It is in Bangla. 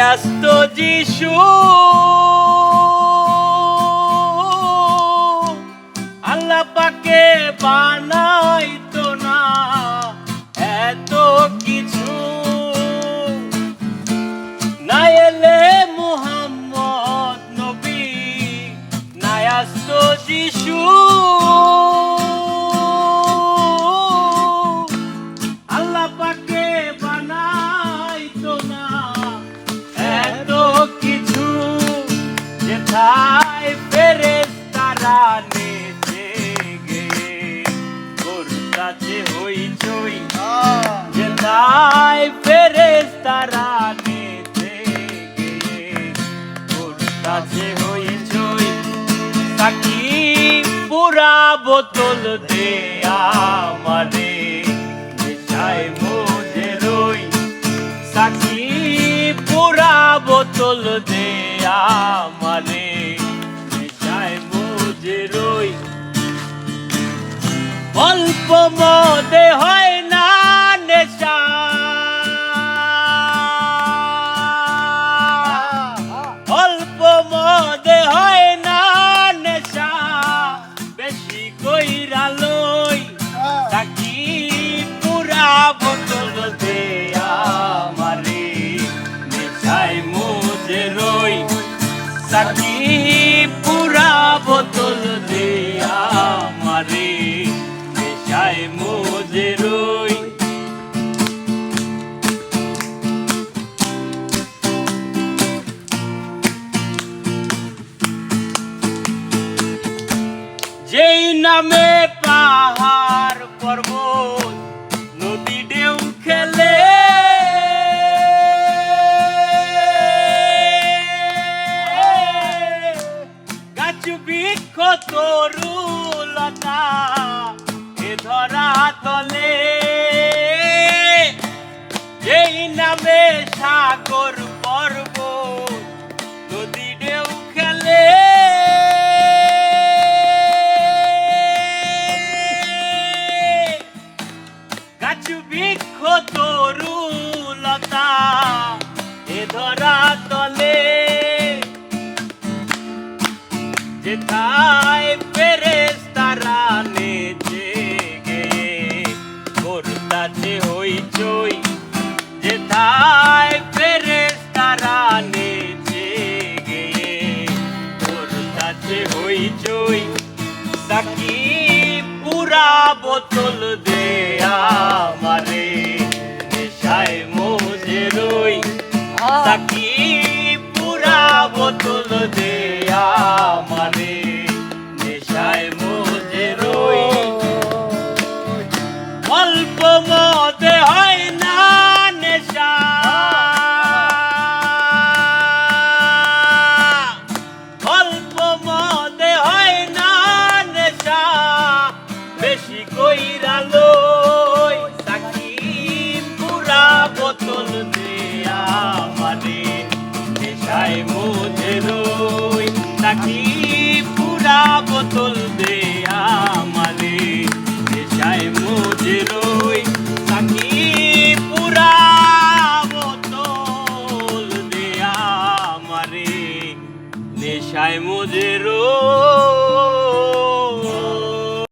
নায়াস্ত যিশু আল্লাহ পাকে বানাইতো না এত কিছু না এলে মুহাম্মদ নবী নায়াস্ত যিশু আল্লাহ পাকে বানাইতো না এত কিছু যেথায় ফেরেশতারা নেচে গে করতাছে হইচই যেথায় ফেরেশতারা নেচে গে করতাছে হইচই তাকি পুরা বোতল দে আমারে নেশায় মজে রই সাকি পুরা বোতল দে আমারে নেশায় মজে রই অল্প মদে হয় না নেশা অল্প মদে হয় না নেশা বেশি কইরা লই তাকি পুরা বোতল দে আমারে নেশায় মজে রই তাকি পুরা বোতল দে আমারে নেশায় মজে রই যেই নামে পাহাড় পর্বত নদী ঢেউ খেলে গাছ বৃক্ষ তরুলতা এ ধরা তলে যেই নামে সাগর পর্বত নদী ঢেউ খেলে গাছ বৃক্ষ তরুলতা এ ধরা তলে যেথায় ফেরেশতারা নেচে গে করতাছে হইচই যেথায় ফেরেশতারা নেচে গে করতাছে হইচই তাকি পুরা বোতল দে আমারে নেশায় মজে রই তাকি পুরা বোতল দে আমারে নেশায় মজে রই অল্প মদে হয় না নেশা অল্প মদে হয় না নেশা বেশি কইরা লই তাকি পুরা বোতল দে আমারে নেশায় মজে রই তাকি পুরা বোতল দে